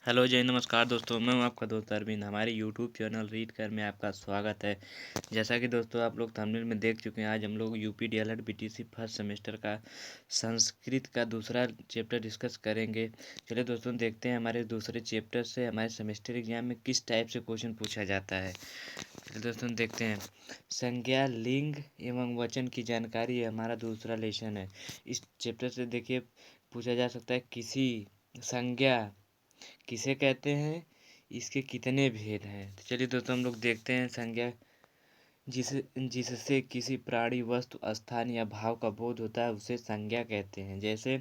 Hello जय नमस्कार दोस्तों, मैं हूं आपका दोस्त अरविंद। हमारे यूट्यूब चैनल रीड कर में आपका स्वागत है। जैसा कि दोस्तों आप लोग थंबनेल में देख चुके हैं, आज हम लोग UP DElEd BTC first semester का संस्कृत का दूसरा चैप्टर डिस्कस करेंगे। चलिए दोस्तों देखते हैं हमारे दूसरे चैप्टर से हमारे सेमेस्टर एग्जाम में किस टाइप से क्वेश्चन पूछा जाता है। चलिए दोस्तों देखते हैं। संज्ञा, लिंग एवं वचन की जानकारी ये हमारा दूसरा लेसन है। इस चैप्टर से देखिए पूछा जा सकता है किसी संज्ञा किसे कहते हैं, इसके कितने भेद हैं। तो चलिए दोस्तों हम लोग देखते हैं। संज्ञा जिससे किसी प्राणी, वस्तु, स्थान या भाव का बोध होता है उसे संज्ञा कहते हैं। जैसे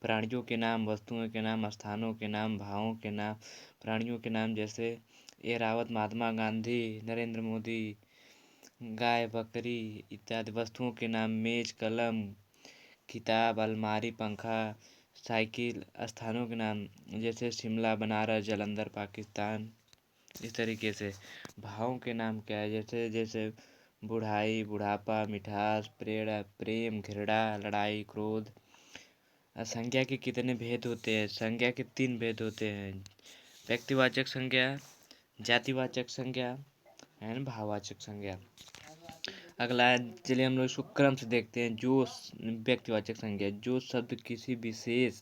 प्राणियों के नाम, वस्तुओं के नाम, स्थानों के नाम, भावों के नाम। प्राणियों के नाम जैसे एरावत, महात्मा गांधी, नरेंद्र मोदी, गाय, बकरी इत्यादि। वस्तुओं के नाम मेज, कलम, किताब, अलमारी, पंखा, साइकिल। स्थानों के नाम जैसे शिमला, बनारस, जालंधर, पाकिस्तान। इस तरीके से भावों के नाम क्या है, जैसे जैसे बुढ़ाई, बुढ़ापा, मिठास, प्रेम, घृणा, लड़ाई, क्रोध। संज्ञा के कितने भेद होते हैं? संज्ञा के 3 भेद होते हैं। व्यक्तिवाचक संज्ञा, जातिवाचक संज्ञा एंड भाववाचक संज्ञा। अगला है, चलिए हम लोग इसको क्रम से देखते हैं। जो व्यक्तिवाचक संज्ञा, जो शब्द किसी विशेष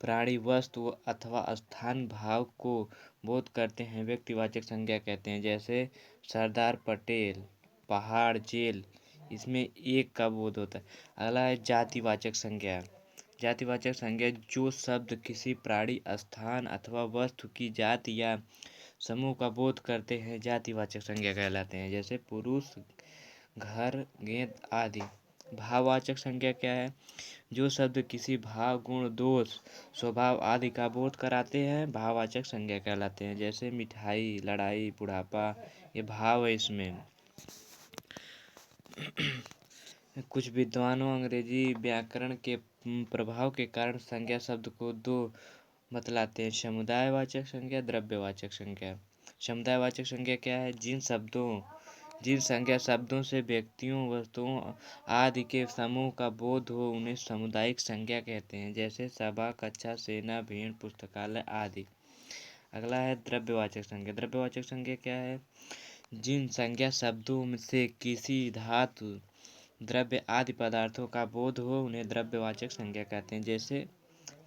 प्राणी, वस्तु अथवा स्थान, भाव को बोध करते हैं व्यक्तिवाचक संज्ञा कहते हैं। जैसे सरदार पटेल, पहाड़, जेल, इसमें एक का बोध होता है। अगला है जातिवाचक संज्ञा। जातिवाचक संज्ञा, जो शब्द किसी प्राणी, स्थान अथवा वस्तु की जाति या समूह का बोध करते हैं जातिवाचक संज्ञा कहलाते हैं। जैसे पुरुष, घर, गेंद आदि। भाववाचक संज्ञा क्या है? जो शब्द किसी भाव, गुण, दोष, स्वभाव आदि का बोध कराते हैं भाववाचक संज्ञा कहलाते हैं। जैसे मिठाई, लड़ाई, बुढ़ापा, ये भाव है इसमें। कुछ विद्वानों अंग्रेजी व्याकरण के प्रभाव के कारण संज्ञा शब्द को दो बतलाते हैं: समुदायवाचक संज्ञा, द्रव्यवाचक संज्ञा। समुदायवाचक संज्ञा क्या है? जिन संज्ञा शब्दों से व्यक्तियों, वस्तुओं आदि के समूह का बोध हो उन्हें सामुदायिक संज्ञा कहते हैं। जैसे सभा, कक्षा, सेना, भीड़, पुस्तकालय आदि। अगला है द्रव्यवाचक संज्ञा। द्रव्यवाचक संज्ञा क्या है? जिन संज्ञा शब्दों में से किसी धातु, द्रव्य आदि पदार्थों का बोध हो उन्हें द्रव्यवाचक संज्ञा कहते हैं। जैसे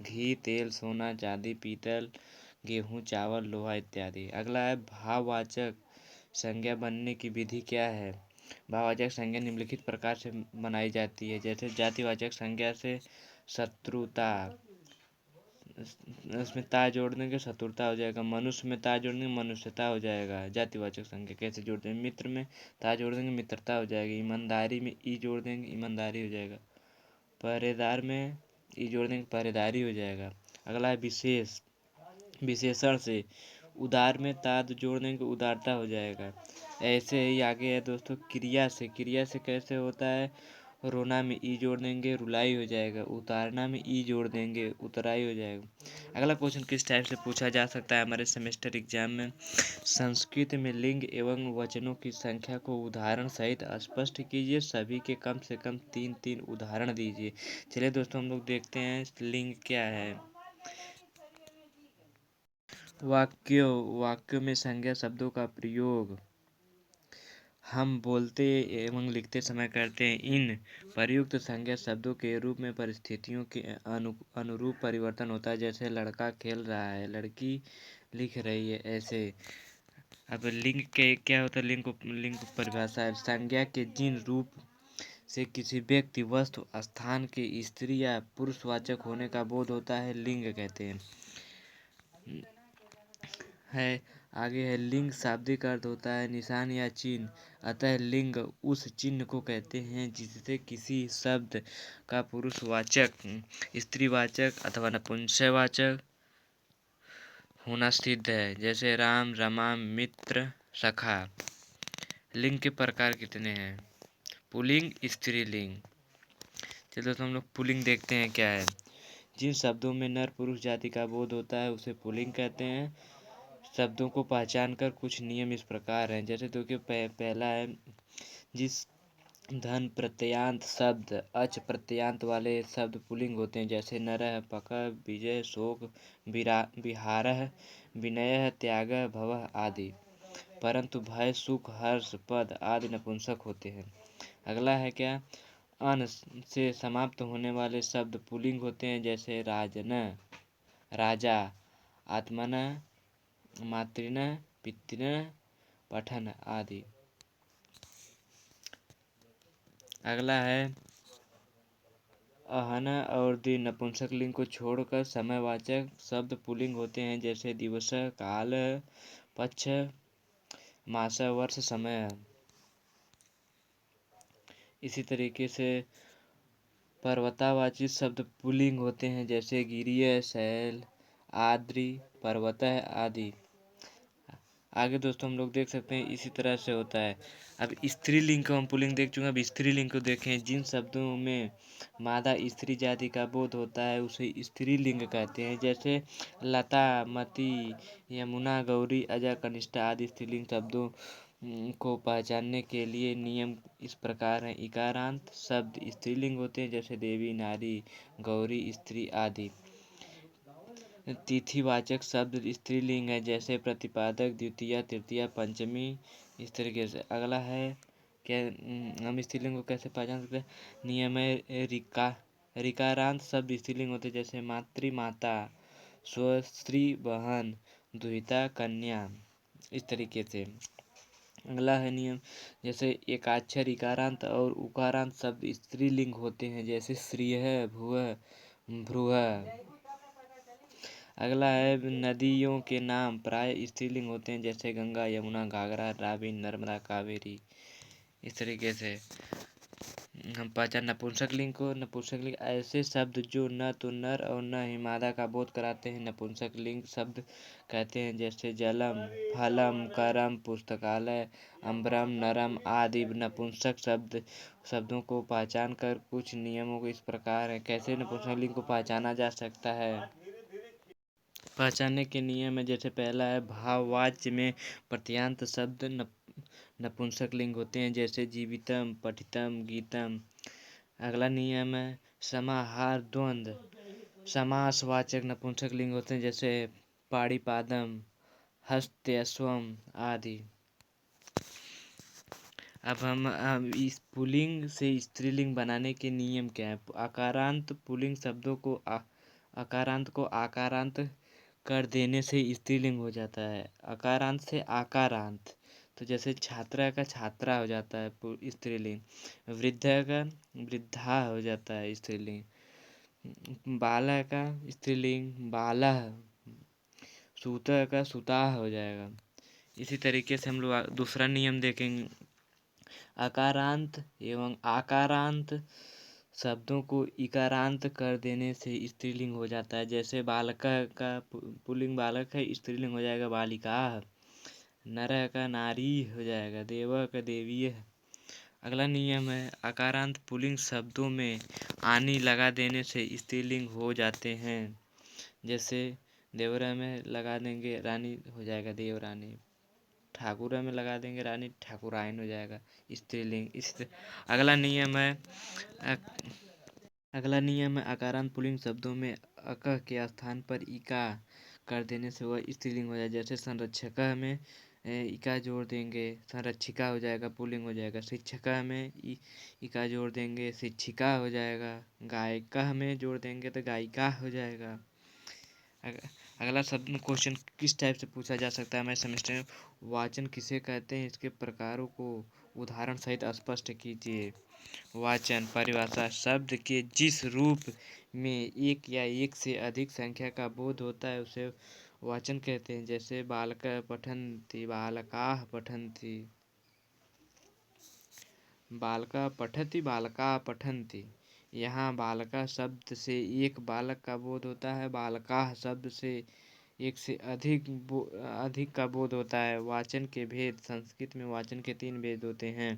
घी, तेल, सोना, चांदी, पीतल, गेहूँ, चावल, लोहा इत्यादि। अगला है भाववाचक संज्ञा बनने की विधि क्या है? भाववाचक संज्ञा निम्नलिखित प्रकार से बनाई जाती है। जैसे जातिवाचक संज्ञा से शत्रुता, उसमें ता जोड़ देंगे शत्रुता हो जाएगा। मनुष्य में ता जोड़ देंगे मनुष्यता हो जाएगा। जातिवाचक संज्ञा कैसे जोड़ते हैं? मित्र में ता जोड़ देंगे मित्रता हो जाएगी। ईमानदारी में ई जोड़ देंगे ईमानदारी हो जाएगा। पहरेदार में ई जोड़ देंगे पहरेदारी हो जाएगा। अगला है विशेषण से उदार में ताद जोड़ देंगे उदारता हो जाएगा। ऐसे ही आगे है दोस्तों क्रिया से कैसे होता है? रोना में ई जोड़ देंगे रुलाई हो जाएगा। उतारना में ई जोड़ देंगे उतराई हो जाएगा। अगला क्वेश्चन किस टाइप से पूछा जा सकता है हमारे सेमेस्टर एग्जाम में? संस्कृत में लिंग एवं वचनों की संख्या को उदाहरण सहित स्पष्ट कीजिए। सभी के कम से कम 3-3 उदाहरण दीजिए। चलिए दोस्तों हम लोग देखते हैं लिंग क्या है। वाक्यों में संज्ञा शब्दों का प्रयोग हम बोलते एवं लिखते समय करते हैं। इन प्रयुक्त संज्ञा शब्दों के रूप में परिस्थितियों के अनुरूप परिवर्तन होता है। जैसे लड़का खेल रहा है, लड़की लिख रही है, ऐसे। अब लिंग के क्या होता है? लिंग को परिभाषा है। संज्ञा के जिन रूप से किसी व्यक्ति, वस्तु, स्थान के स्त्री या पुरुषवाचक होने का बोध होता है लिंग कहते हैं। आगे है लिंग शाब्दिक अर्थ होता है निशान या चिन्ह। अतः लिंग उस चिन्ह को कहते हैं जिससे किसी शब्द का पुरुषवाचक, स्त्रीवाचक अथवा नपुंसकवाचक होना सिद्ध है। जैसे राम, रमा, मित्र, सखा। लिंग के प्रकार कितने हैं? पुल्लिंग, स्त्रीलिंग। चलिए दोस्तों हम लोग पुल्लिंग देखते हैं क्या है। जिन शब्दों में नर पुरुष जाति का बोध होता है उसे पुल्लिंग कहते हैं। शब्दों को पहचान कर कुछ नियम इस प्रकार हैं। जैसे तो कि पहला है, जिस धन प्रत्ययान्त शब्द अच प्रत्ययान्त वाले शब्द पुल्लिंग होते हैं। जैसे नरः, पकः, विजय, शोक, विहारः, विनयः त्यागः भवः आदि। परंतु भय सुख हर्ष पद आदि नपुंसक होते हैं। अगला है क्या, अन से समाप्त होने वाले शब्द पुल्लिंग होते हैं, जैसे राजन, राजा, आत्मन, मातृन, पितृन, पठन आदि। अगला है अहन और दि नपुंसक लिंग को छोड़कर समयवाचक शब्द पुल्लिंग होते हैं, जैसे दिवस, काल, पक्ष, मास, वर्ष, समय। इसी तरीके से पर्वतावाची शब्द पुल्लिंग होते हैं, जैसे गिरिय, शैल, आद्रि, पर्वत आदि। आगे दोस्तों हम लोग देख सकते हैं इसी तरह से होता है। अब स्त्रीलिंग को हम पुल्लिंग देख चुके हैं, अब स्त्रीलिंग को देखें। जिन शब्दों में मादा स्त्री जाति का बोध होता है उसे स्त्रीलिंग कहते हैं, जैसे लता, मति, यमुना, गौरी, अजय, कनिष्ठा आदि। स्त्रीलिंग शब्दों को पहचानने के लिए नियम इस प्रकार हैं। इकारांत शब्द स्त्रीलिंग होते हैं, जैसे देवी, नारी, गौरी, स्त्री आदि। तिथिवाचक शब्द स्त्रीलिंग है, जैसे प्रतिपादक, द्वितीया, तृतीया, पंचमी। इस तरीके से अगला है क्या, हम स्त्रीलिंग को कैसे पहचान सकते हैं। नियम है रिकारांत शब्द स्त्रीलिंग होते हैं, जैसे मातृ, माता, स्वस्त्री, बहन, दुहिता, कन्या। इस तरीके से अगला है नियम, जैसे एकाक्षर इकारांत और उकारांत शब्द स्त्रीलिंग होते हैं, जैसे श्रीय, भुव, भ्रुव। अगला है नदियों के नाम प्राय स्त्रीलिंग होते हैं, जैसे गंगा, यमुना, घाघरा, रावी, नर्मदा, कावेरी। इस तरीके से हम पहचान नपुंसक लिंग को। नपुंसक लिंग ऐसे शब्द जो न तो नर और न ही मादा का बोध कराते हैं, नपुंसक लिंग शब्द कहते हैं, जैसे जलम, फलम, करम, पुस्तकालय, अम्बरम, नरम आदि। नपुंसक शब्दों को पहचान कर कुछ नियमों को इस प्रकार है। कैसे नपुंसक लिंग को पहचाना जा सकता है। पहचानने के नियम है, जैसे पहला है भाववाच्य में प्रत्ययान्त शब्द नपुंसक लिंग होते हैं, जैसे जीवितम, पठितम, गीतम। अगला नियम है समाहार द्वंद्व समासवाचक नपुंसक लिंग होते हैं, जैसे पाणिपादम, हस्त्यश्वम आदि। अब हम इस पुल्लिंग से स्त्रीलिंग बनाने के नियम क्या है। आकारांत पुल्लिंग शब्दों को आकारांत को आकारांत कर देने से स्त्रीलिंग हो जाता है। अकारांत से आकारांत, तो जैसे छात्रा का छात्रा हो जाता है स्त्रीलिंग। वृद्ध का वृद्धा हो जाता है स्त्रीलिंग। बाला का स्त्रीलिंग बालः। सूत का सुता हो जाएगा। इसी तरीके से हम लोग दूसरा नियम देखेंगे। अकारांत एवं आकारांत शब्दों को इकारांत कर देने से स्त्रीलिंग हो जाता है, जैसे बालका का पुल्लिंग बालक है, स्त्रीलिंग हो जाएगा बालिका। नर का नारी हो जाएगा, देव का देवी है। अगला नियम है अकारांत पुल्लिंग शब्दों में आनी लगा देने से स्त्रीलिंग हो जाते हैं, जैसे देवरा में लगा देंगे रानी हो जाएगा देवरानी, ठाकुर में लगा देंगे रानी ठाकुरायन हो जाएगा स्त्रीलिंग। अगला नियम है अकारांत पुल्लिंग शब्दों में अक के स्थान पर इका कर देने से वह स्त्रीलिंग हो जाए, जैसे संरक्षक में इका जोड़ देंगे संरक्षिका हो जाएगा पुल्लिंग हो जाएगा। शिक्षका में इका जोड़ देंगे शिक्षिका हो जाएगा। गायिका में जोड़ देंगे तो गायिका हो जाएगा। अगला शब्द क्वेश्चन किस टाइप से पूछा जा सकता है हमारे सेमेस्टर में। वाचन किसे कहते हैं, इसके प्रकारों को उदाहरण सहित स्पष्ट कीजिए। वाचन परिभाषा शब्द के जिस रूप में एक या एक से अधिक संख्या का बोध होता है उसे वाचन कहते हैं, जैसे बालका पठन्ति, बालकाः पठन्ति, बालका पठति, बालका पठन्ति। यहाँ बालका शब्द से एक बालक का बोध होता है, बालकाः शब्द से एक से अधिक का बोध होता है। वाचन के भेद संस्कृत में वाचन के 3 भेद होते हैं,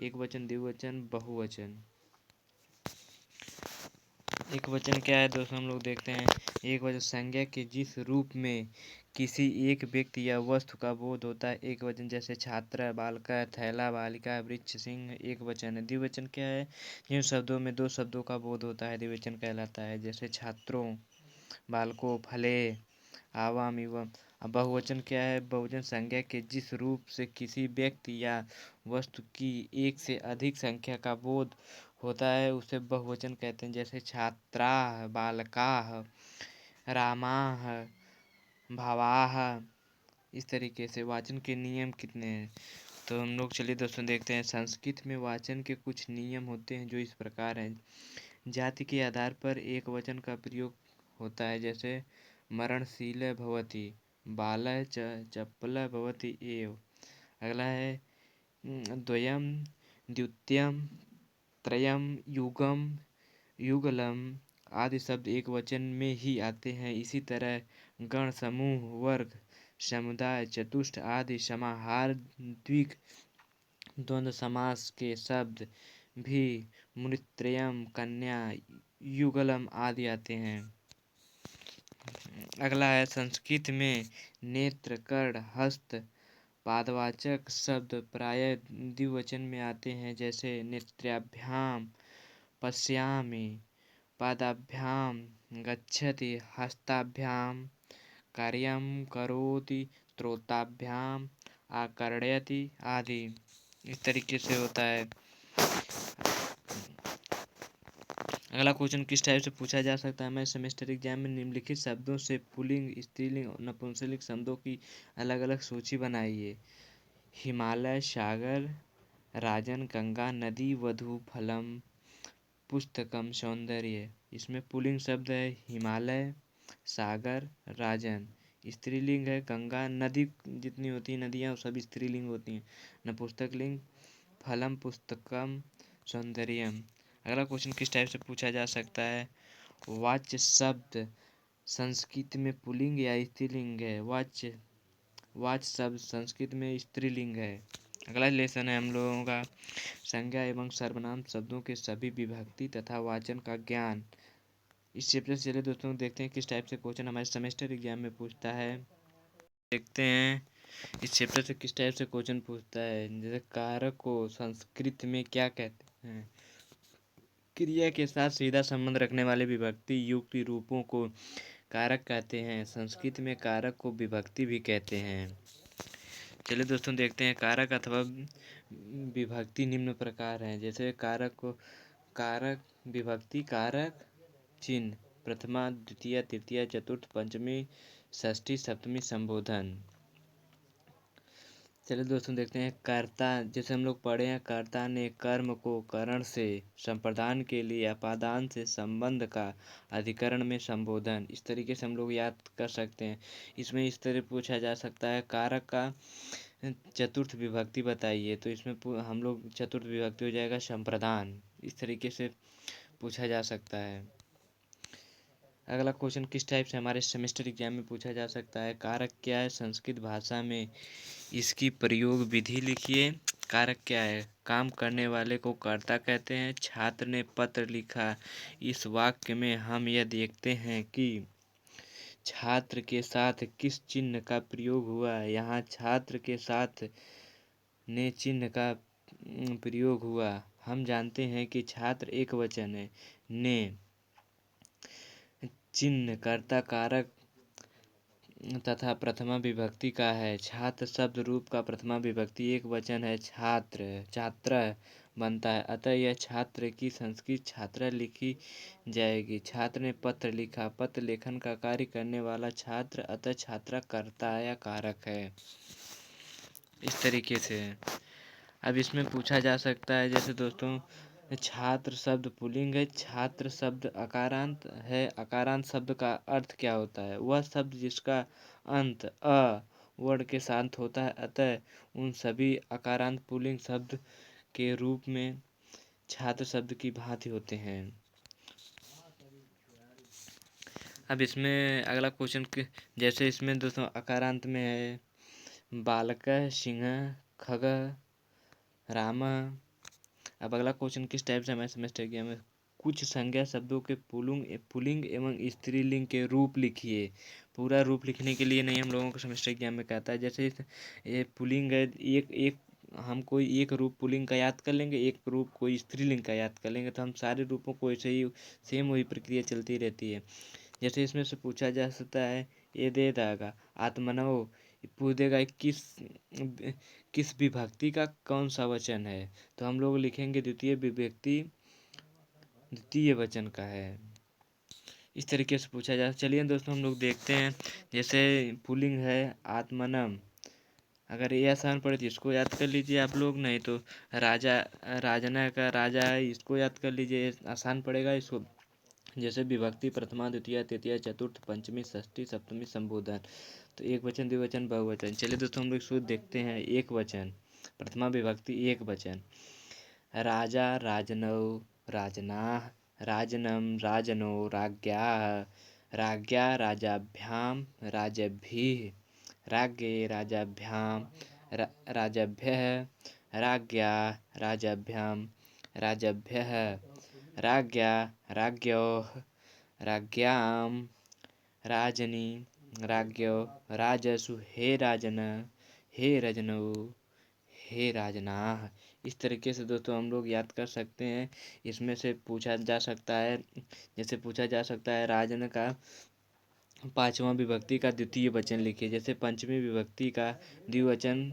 एक वचन, द्विवचन, बहुवचन। एक वचन क्या है दोस्तों हम लोग देखते हैं। एक वचन संज्ञा के जिस रूप में किसी एक व्यक्ति या वस्तु का बोध होता है, एक वचन, जैसे छात्र, बालका, थैला, बालिका, वृक्ष, सिंह। एक वचन है। द्विवचन क्या है, जिन शब्दों में 2 शब्दों का बोध होता है द्विवचन कहलाता है, जैसे छात्रों, बालकों, फले आवाम एवं। अब बहुवचन क्या है? बहुवचन संज्ञा के जिस रूप से किसी व्यक्ति या वस्तु की एक से अधिक संख्या का बोध होता है उसे बहुवचन कहते हैं। जैसे छात्राः, बालकाः, रामाः, भावाः। इस तरीके से वाचन के नियम कितने हैं? तो हम लोग चलिए दोस्तों देखते हैं। संस्कृत में वाचन के कुछ नियम होते हैं जो इस प्रकार हैं। जाति के आधार पर एक वचन का प्रयोग होता है। जैसे मरणशील भवति, बालः चपलः भवति एव। अगला है द्वयम, द्वितीयम, त्रयम, युगम, युगलम आदि शब्द एक वचन में ही आते हैं। इसी तरह गण, समूह, वर्ग, समुदाय, चतुष्ट आदि समाहार, द्वंद्व समास के शब्द भी मुनित्रयम, कन्या, युगलम आदि आते हैं। अगला है संस्कृत में नेत्र, कर्ण, हस्त, पादवाचक शब्द प्रायः द्विवचन में आते हैं। जैसे नेत्राभ्याम पश्यामि, पादाभ्याम गच्छति, हस्ताभ्याम कार्यं करोति, त्रोताभ्याम आकर्णयति आदि। इस तरीके से होता है। अगला क्वेश्चन किस टाइप से पूछा जा सकता है? मैं सेमेस्टर एग्जाम में निम्नलिखित शब्दों से पुल्लिंग, स्त्रीलिंग और नपुंसकलिंग शब्दों की अलग अलग सूची बनाइए। हिमालय, सागर, राजन, गंगा, नदी, वधु, फलम, पुस्तकम, सौंदर्य। इसमें पुल्लिंग शब्द है हिमालय, सागर, राजन। स्त्रीलिंग है गंगा, नदी जितनी होती है नदियाँ वो सब स्त्रीलिंग होती हैं। नपुंसकलिंग फलम, पुस्तकम, सौंदर्यम। अगला क्वेश्चन किस टाइप से पूछा जा सकता है? वाच्य शब्द संस्कृत में पुल्लिंग या स्त्रीलिंग है? वाच्य शब्द संस्कृत में स्त्रीलिंग है। अगला लेसन है हम लोगों का संज्ञा एवं सर्वनाम शब्दों के सभी विभक्ति तथा वाचन का ज्ञान। इस चैप्टर से चलिए दोस्तों देखते हैं किस टाइप से क्वेश्चन हमारे सेमेस्टर एग्जाम में पूछता है। देखते हैं इस चैप्टर से किस टाइप से क्वेश्चन पूछता है। जैसे कारक को संस्कृत में क्या कहते हैं? क्रिया के साथ सीधा संबंध रखने वाले विभक्ति युक्त रूपों को कारक कहते हैं। संस्कृत में कारक को विभक्ति भी कहते हैं। चलिए दोस्तों देखते हैं कारक अथवा विभक्ति निम्न प्रकार हैं। जैसे कारक को कारक विभक्ति कारक चिन्ह प्रथमा, द्वितीय, तृतीय, चतुर्थ, पंचमी, षष्ठी, सप्तमी, संबोधन। चलिए दोस्तों देखते हैं कर्ता। जैसे हम लोग पढ़े हैं कर्ता ने कर्म को करण से संप्रदान के लिए अपादान से संबंध का अधिकरण में संबोधन। इस तरीके से हम लोग याद कर सकते हैं। इसमें इस तरह पूछा जा सकता है कारक का चतुर्थ विभक्ति बताइए। तो इसमें हम लोग चतुर्थ विभक्ति हो जाएगा संप्रदान। इस तरीके से पूछा जा सकता है। अगला क्वेश्चन किस टाइप से हमारे सेमेस्टर एग्जाम में पूछा जा सकता है? कारक क्या है संस्कृत भाषा में? इसकी प्रयोग विधि लिखिए। कारक क्या है? काम करने वाले को कर्ता कहते हैं। छात्र ने पत्र लिखा। इस वाक्य में हम यह देखते हैं कि छात्र के साथ किस चिन्ह का प्रयोग हुआ है। यहाँ छात्र के साथ ने चिन्ह का प्रयोग हुआ। हम जानते हैं कि छात्र एक वचन है। ने चिन्ह कर्ता कारक तथा प्रथमा विभक्ति का है। छात्र शब्द रूप का प्रथमा विभक्ति एक वचन है। छात्र छात्र बनता है। अतः यह छात्र की संस्कृत छात्रा लिखी जाएगी। छात्र ने पत्र लिखा। पत्र लेखन का कार्य करने वाला छात्र अतः छात्रा कर्ता या कारक है। इस तरीके से अब इसमें पूछा जा सकता है जैसे दोस्तों छात्र शब्द पुल्लिंग है। छात्र शब्द अकारांत है। अकारांत शब्द का अर्थ क्या होता है? वह शब्द जिसका अंत अ वर्ण के साथ होता है। अतः उन सभी अकारांत पुल्लिंग शब्द के रूप में छात्र शब्द की भांति होते हैं। अब इसमें अगला क्वेश्चन जैसे इसमें दोस्तों अकारांत में है बालक, सिंह, खग, राम। अब अगला क्वेश्चन किस टाइप से हमारे सेमेस्टर एग्जाम में कुछ संज्ञा शब्दों के पुल्लिंग एवं स्त्रीलिंग के रूप लिखिए। पूरा रूप लिखने के लिए नहीं हम लोगों को सेमेस्टर एग्जाम में कहता है। जैसे ये पुल्लिंग है एक हम कोई एक रूप पुल्लिंग का याद कर लेंगे, एक रूप कोई स्त्रीलिंग का याद कर लेंगे, तो हम सारे रूपों को ऐसे ही सेम वही प्रक्रिया चलती रहती है। जैसे इसमें से पूछा जा सकता है ये दे देगा। आत्मनव पूछेगा किस विभक्ति का कौन सा वचन है, तो हम लोग लिखेंगे द्वितीय विभक्ति द्वितीय वचन का है। इस तरीके से पूछा जाए। चलिए दोस्तों हम लोग देखते हैं, जैसे पुल्लिंग है आत्मनम, अगर ये आसान पड़े तो इसको याद कर लीजिए आप लोग, नहीं तो राजा राजना का राजा है, इसको याद कर लीजिए, आसान पड़ेगा इसको। जैसे विभक्ति प्रथमा द्वितीय तृतीय चतुर्थ पंचमी षष्ठी सप्तमी संबोधन, तो एक वचन द्विवचन बहुवचन। चलिए दोस्तों हम लोग शुद्ध देखते हैं। एक वचन प्रथमा विभक्ति एक वचन, राजा राजनौ राजनाः राजनं राजनो राज्ञाः राज्ञा राजाभ्यां राजभिः राज्ञे राजाभ्यां राजभ्यः राज्ञा राजाभ्यां राजभ्यः राज्ञा राज्ञोः राज्ञां राजनी राज्ञो राजसु हे राजन हे रजनौ हे राजनाः। इस तरीके से दोस्तों हम लोग याद कर सकते हैं। इसमें से पूछा जा सकता है, जैसे पूछा जा सकता है राजन का पांचवा विभक्ति का द्वितीय वचन लिखिए, जैसे पंचमी विभक्ति का द्विवचन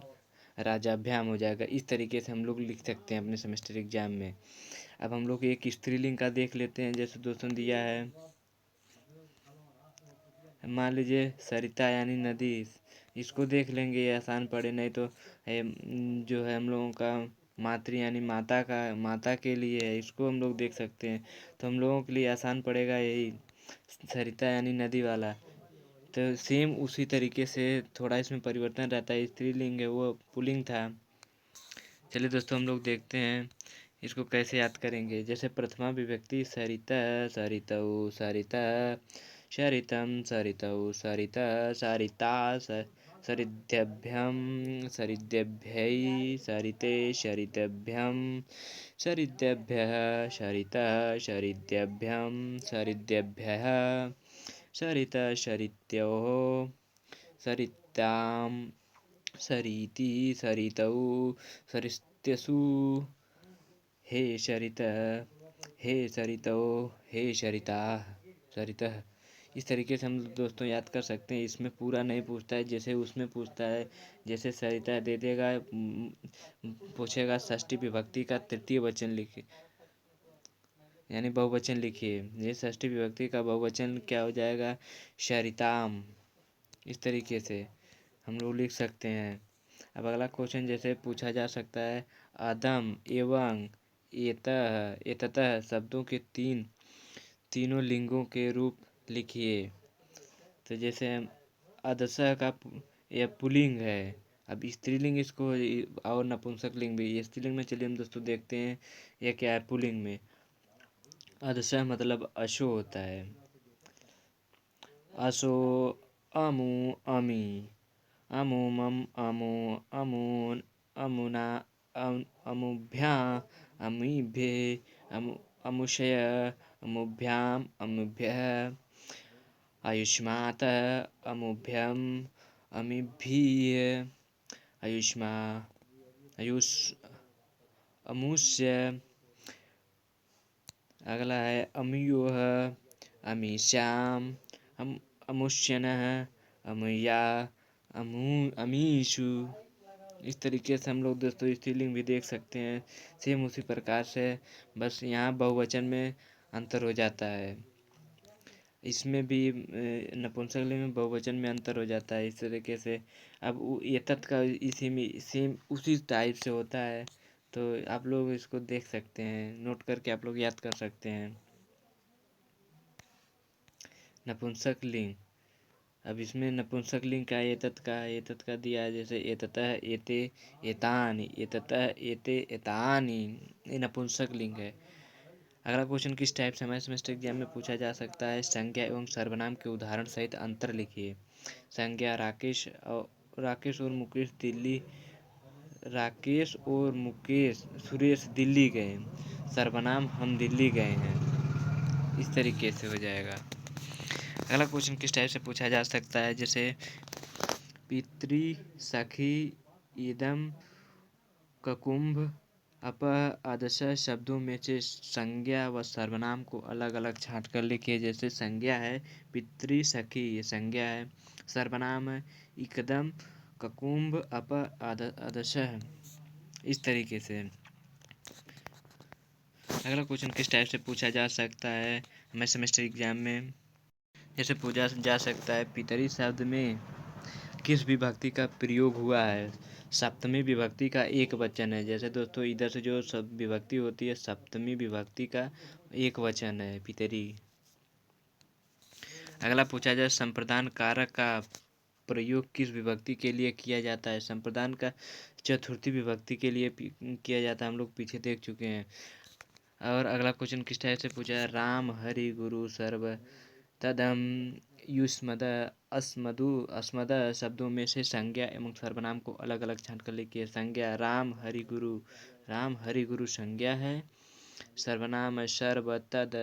राजाभ्याम हो जाएगा। इस तरीके से हम लोग लिख सकते हैं अपने सेमेस्टर एग्जाम में। अब हम लोग एक स्त्रीलिंग का देख लेते हैं, जैसे दोस्तों दिया है, मान लीजिए सरिता यानी नदी, इसको देख लेंगे, ये आसान पड़े। नहीं तो जो है हम लोगों का मातृ यानी माता के लिए है, इसको हम लोग देख सकते हैं। तो हम लोगों के लिए आसान पड़ेगा यही सरिता यानी नदी वाला। तो सेम उसी तरीके से थोड़ा इसमें परिवर्तन रहता है, स्त्रीलिंग है वो पुल्लिंग था। चलिए दोस्तों हम लोग देखते हैं इसको कैसे याद करेंगे। जैसे प्रथमा विभक्ति सरिता सरितौ सरिता सरितं सरितौ सरिता सरिता सरिद्भ्यं सरिद्भ्यै सरिते सरितभ्यं सरिद्भ्यः सरिता सरिद्भ्यं सरिद्भ्यः सरिता सरित्योः सरितां सरीति सरितौ सरित्यसु हे सरित हे सरितौ हे सरिता सरितः। इस तरीके से हम दोस्तों याद कर सकते हैं। इसमें पूरा नहीं पूछता है, जैसे उसमें पूछता है, जैसे सरिता दे देगा, पूछेगा षष्ठी विभक्ति का तृतीय वचन लिखिए यानी बहुवचन लिखिए। ये षष्ठी विभक्ति का बहुवचन क्या हो जाएगा, सरिताम। इस तरीके से हम लोग लिख सकते हैं। अब अगला क्वेश्चन जैसे पूछा जा सकता है, अदम एवं एतः एततः शब्दों के तीनों लिंगों के रूप लिखिए। तो जैसे अदसः का यह पुल्लिंग है, अब स्त्रीलिंग इसको और नपुंसक लिंग भी। ये स्त्रीलिंग में चलिए हम दोस्तों देखते हैं यह क्या है पुल्लिंग में। अदसः मतलब अशो होता है, अशो अमु अमी अमुमम अमु अमून अमुना अमुभ्या अमीभ्ये अमुषय अमुभ्याम अमुभ्यः आयुष्मात् अमुभ्यम अमीभ्य आयुष्मा आयुष अमुष्य। अगला है अमियोः अमीष्याम अमुष्यनः अमुया अमीषु। इस तरीके से हम लोग दोस्तों स्त्रीलिंग भी देख सकते हैं। सेम उसी प्रकार से, बस यहाँ बहुवचन में अंतर हो जाता है। इसमें भी नपुंसक लिंग में बहुवचन में अंतर हो जाता है इस तरीके से। अब ये तत् का इसी में सेम उसी टाइप से होता है, तो आप लोग इसको देख सकते हैं, नोट करके आप लोग याद कर सकते हैं। नपुंसक लिंग, अब इसमें नपुंसक लिंग का एतत् का दिया है, जैसे एततः एते एतानि एततः एते एतानि, ये नपुंसक लिंग है। अगला क्वेश्चन किस टाइप से हमारे सेमेस्टर एग्जाम में पूछा जा सकता है, संज्ञा एवं सर्वनाम के उदाहरण सहित अंतर लिखिए। संज्ञा राकेश और मुकेश सुरेश दिल्ली गए, सर्वनाम हम दिल्ली गए हैं। इस तरीके से हो जाएगा। अगला क्वेश्चन किस टाइप से पूछा जा सकता है, जैसे पितृ सखी इदम ककुंभ अप आदर्श शब्दों में से संज्ञा व सर्वनाम को अलग अलग छांट कर लिखिए। जैसे संज्ञा है पितृ सखी, ये संज्ञा है। सर्वनाम है इकदम ककुम्भ अप आदर्श है। इस तरीके से अगला क्वेश्चन किस टाइप से पूछा जा सकता है हमें सेमेस्टर एग्जाम में। जैसे पूछा जा सकता है पितरी शब्द में किस विभक्ति का प्रयोग हुआ है। सप्तमी विभक्ति का एक वचन है। जैसे दोस्तों इधर से जो सब विभक्ति होती है सप्तमी विभक्ति का एक वचन है पितरी। अगला पूछा जाए संप्रदान कारक का प्रयोग किस विभक्ति के लिए किया जाता है। संप्रदान का चतुर्थी विभक्ति के लिए किया जाता है, हम लोग पीछे देख चुके हैं। और अगला क्वेश्चन किस टाइप से पूछा है राम हरि गुरु सर्व तदम युष्मद अस्मदु अस्मद शब्दों में से संज्ञा एवं सर्वनाम को अलग अलग छांट कर लिखिए। संज्ञा राम हरि गुरु संज्ञा है। सर्वनाम सर्व तद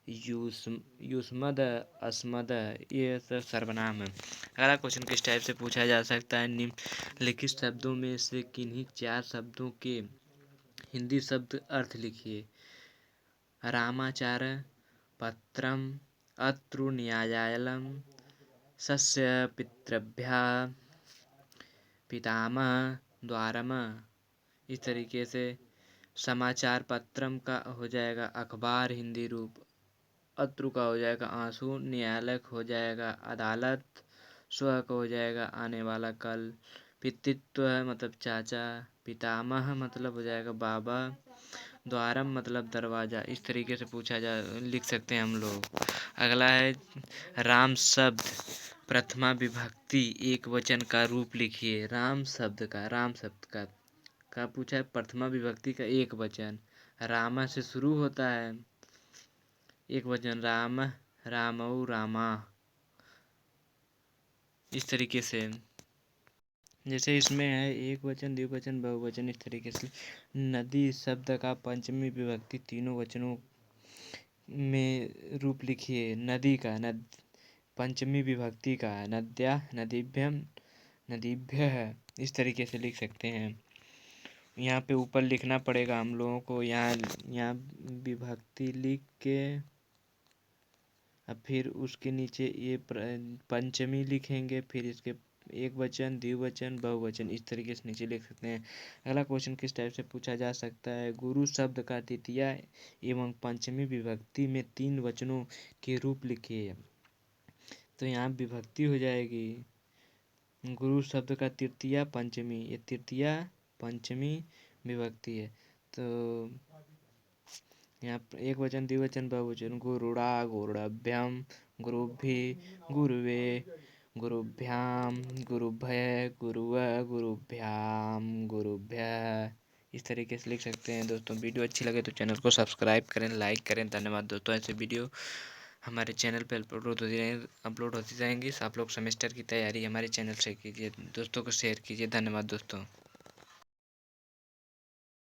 युष्मद अस्मद ये सब सर्वनाम है। अगला क्वेश्चन किस टाइप से पूछा जा सकता है निम्नलिखित शब्दों में से किन्हीं चार शब्दों के हिंदी शब्द अर्थ लिखिए। रामाचार पत्रम अत्रु न्यायालम सस्य पितृभ्या पितामह द्वारम। इस तरीके से समाचार पत्रम का हो जाएगा अखबार हिंदी रूप, अत्रु का हो जाएगा आंसू, न्यायालय हो जाएगा अदालत, स्व का हो जाएगा आने वाला कल, पितृत्व मतलब चाचा, पितामह मतलब हो जाएगा बाबा, द्वारम मतलब दरवाजा। इस तरीके से पूछा जा लिख सकते हैं हम लोग। अगला है राम शब्द प्रथमा विभक्ति एक वचन का रूप लिखिए। राम शब्द का पूछा है प्रथमा विभक्ति का एक वचन। रामा से शुरू होता है एक वचन राम रामऊ रामा। इस तरीके से जैसे इसमें है एक वचन द्विवचन बहुवचन। इस तरीके से नदी शब्द का पंचमी विभक्ति तीनों वचनों में रूप लिखिए। नदी का पंचमी विभक्ति का नद्या नदीभ्यम नदीभ्यः। इस तरीके से लिख सकते हैं। यहाँ पे ऊपर लिखना पड़ेगा हम लोगों को। यहाँ विभक्ति लिख के अब फिर उसके नीचे ये पंचमी लिखेंगे, फिर इसके एक वचन द्विवचन बहुवचन इस तरीके से नीचे लिख सकते हैं। अगला क्वेश्चन किस टाइप से पूछा जा सकता है गुरु शब्द का तृतीया एवं पंचमी विभक्ति में तीन वचनों के रूप लिखिए। तो यहाँ विभक्ति हो जाएगी गुरु शब्द का तृतीया पंचमी, ये तृतीया पंचमी विभक्ति है। तो यहाँ एक वचन द्विवचन बहुवचन गुरुड़ा गुरुभ्यम गुरुभ्य गुरुवे गुरुभ्याम गुरुभय गुरुव गुरुभ्याम गुरुभ्य। इस तरीके से लिख सकते हैं। दोस्तों वीडियो अच्छी लगे तो चैनल को सब्सक्राइब करें, लाइक करें। धन्यवाद दोस्तों। ऐसे वीडियो हमारे चैनल पर अपलोड होती रहेंगी। आप लोग सेमेस्टर की तैयारी हमारे चैनल से कीजिए, दोस्तों को शेयर कीजिए। धन्यवाद दोस्तों।